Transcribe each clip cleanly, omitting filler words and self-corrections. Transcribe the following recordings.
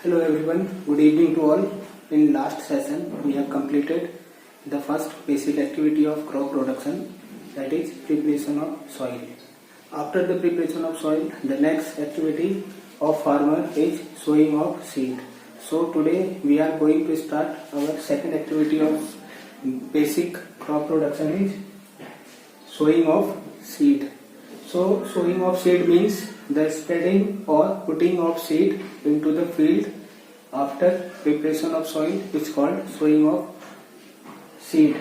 Hello everyone, good evening to all. In last session we have completed the first basic activity of crop production, that is preparation of soil. After the preparation of soil, the next activity of farmer is sowing of seed. So today we are going to start our second activity of basic crop production is sowing of seed. So sowing of seed means the spreading or putting of seed into the field after preparation of soil is called sowing of seed.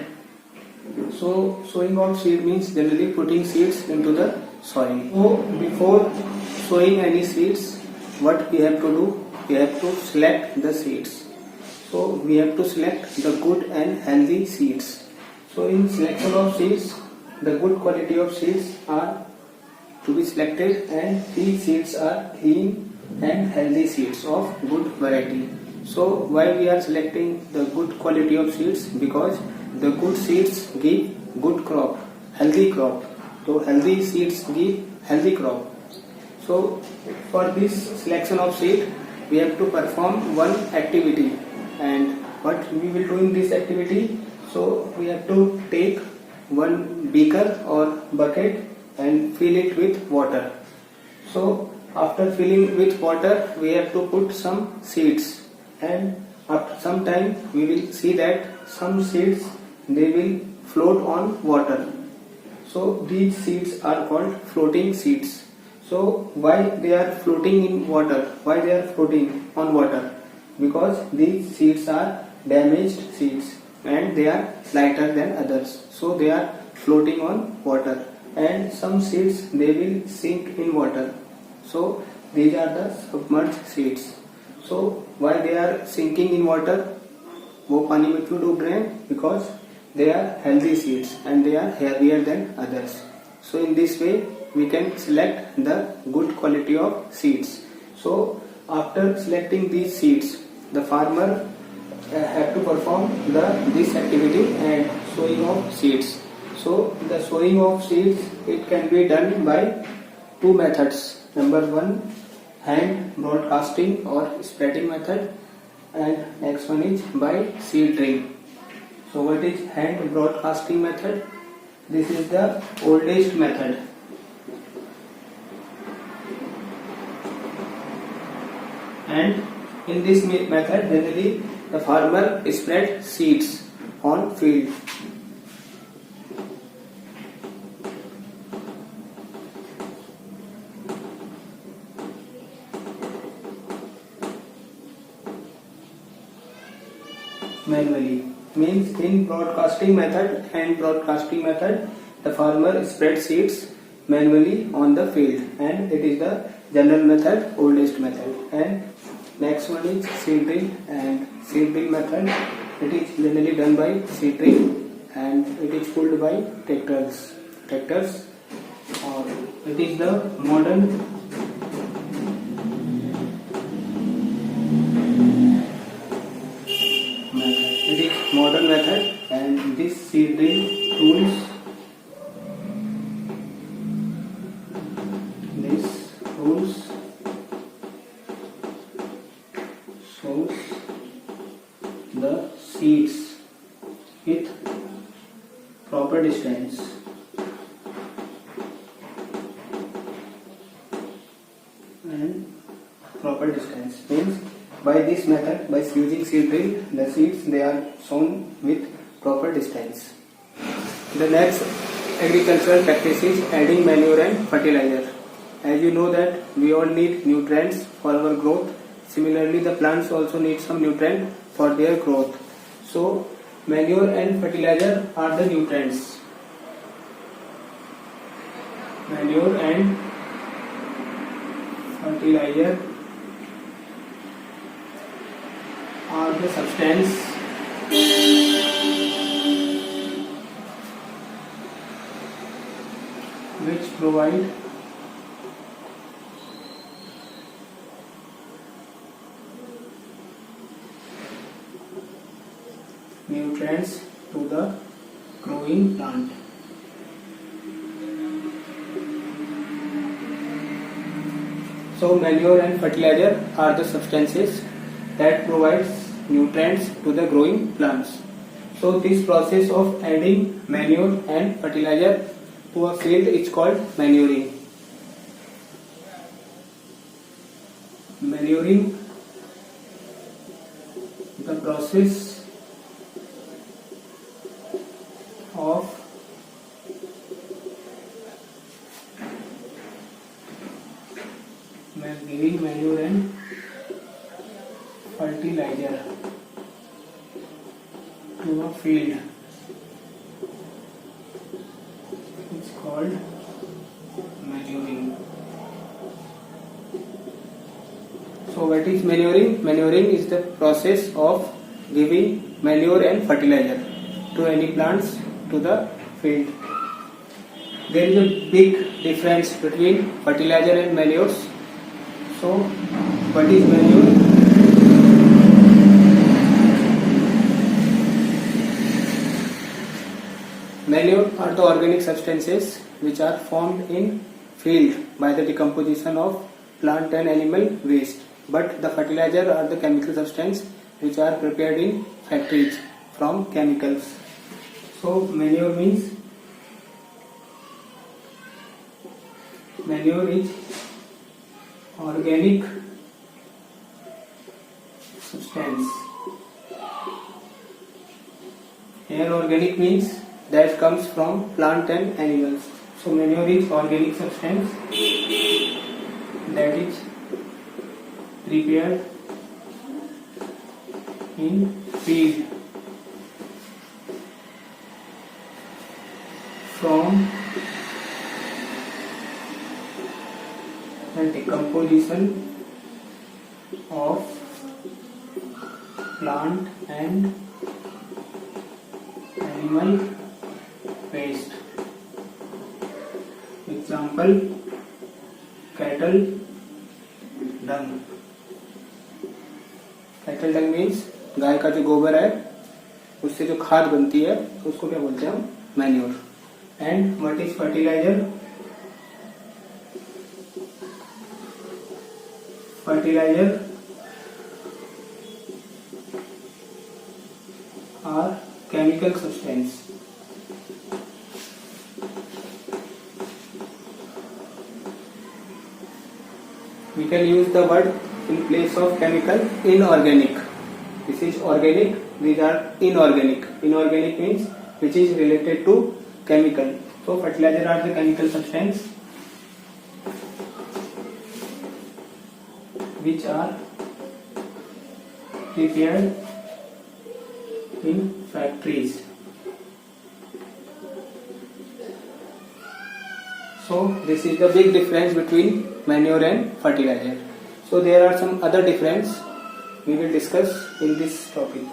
So sowing of seed means generally putting seeds into the soil. So before sowing any seeds, what we have to do? We have to select the seeds. So we have to select the good and healthy seeds. So in selection of seeds, the good quality of seeds are to be selected, and these seeds are clean and healthy seeds of good variety. So why we are selecting the good quality of seeds? Because the good seeds give good crop, healthy crop. So healthy seeds give healthy crop. So for this selection of seed, we have to perform one activity. And what we will do in this activity? So we have to take one beaker or bucket and fill it with water. So after filling with water, we have to put some seeds, and after some time we will see that some seeds they will float on water. So these seeds are called floating seeds. So why they are floating in water? Why they are floating on water? Because these seeds are damaged seeds and they are lighter than others. So they are floating on water. And some seeds they will sink in water. So these are the submerged seeds. So why they are sinking in water? वो पानी में क्यों डूब रहे हैं? Because they are healthy seeds and they are heavier than others. So in this way we can select the good quality of seeds. So after selecting these seeds, the farmer have to perform this activity and sowing of seeds. So the sowing of seeds, it can be done by two methods. Number one, hand broadcasting or spreading method, and next one is by seed drill. So what is hand broadcasting method? This is the oldest method. And in this method, generally the farmer spread seeds on field. Manually means in broadcasting method and broadcasting method, the farmer spread seeds manually on the field, and it is the general method, oldest method. And next one is seed drill, and seed drill method, it is generally done by seed drill and it is pulled by tractors, or it is the modern method. And this seed drill tools, shows the seeds with proper distance. And proper distance means by this method, by using seed drill, the seeds they are sown with proper distance. The next agricultural practice is adding manure and fertilizer. As you know that we all need nutrients for our growth. Similarly, the plants also need some nutrient for their growth. So manure and fertilizer are the nutrients. Manure and fertilizer are the substance which provide nutrients to the growing plant. So manure and fertilizer are the substances that provides nutrients to the growing plants. So this process of adding manure and fertilizer to a field is called manuring. Manuring, the process of giving manure and fertilizer to a field. It's called manuring. So what is manuring? Manuring is the process of giving manure and fertilizer to any plants to the field. There is a big difference between fertilizer and manures. So what is manure? Manure are the organic substances which are formed in field by the decomposition of plant and animal waste. But the fertilizer are the chemical substance which are prepared in factories from chemicals. So manure means manure is organic substance. Here organic means that comes from plant and animals. So manure is organic substance that is prepared in field from the decomposition of plant and animal waste. Example, cattle dung. Cattle dung means गाय का जो गोबर है उससे जो खाद बनती है उसको क्या बोलते हैं हम? Manure. And what is fertilizer? Fertilizer are chemical substance we can use the word in place of chemical inorganic. This is organic, these are inorganic. Inorganic means which is related to chemical. So fertilizer are the chemical substance which are prepared in factories. So this is the big difference between manure and fertilizer. So there are some other difference we will discuss in this topic.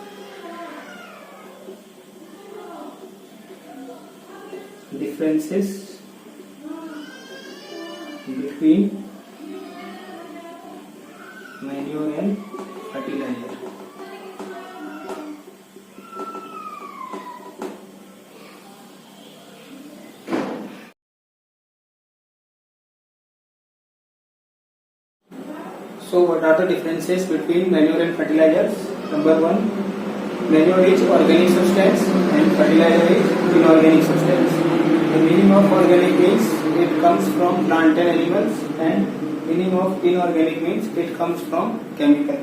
Differences between manure and fertilizer. So what are the differences between manure and fertilizers? Number one, manure is organic substance and fertilizer is inorganic substance. The meaning of organic means it comes from plant and animals, and meaning of inorganic means it comes from chemical.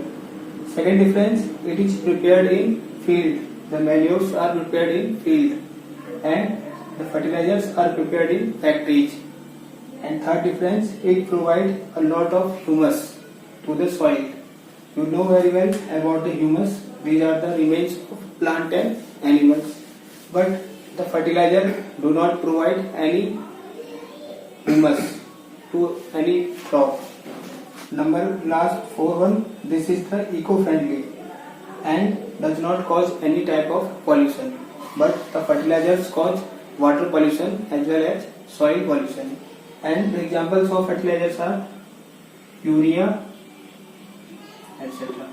Second difference, it is prepared in field. The manures are prepared in field and the fertilizers are prepared in factories. And third difference, it provides a lot of humus to the soil. You know very well about the humus. These are the remains of plant and animals. But the fertilizer do not provide any humus to any crop. Number last 4 this is the eco-friendly and does not cause any type of pollution, but the fertilizers cause water pollution as well as soil pollution. And the examples of fertilizers are urea, etc.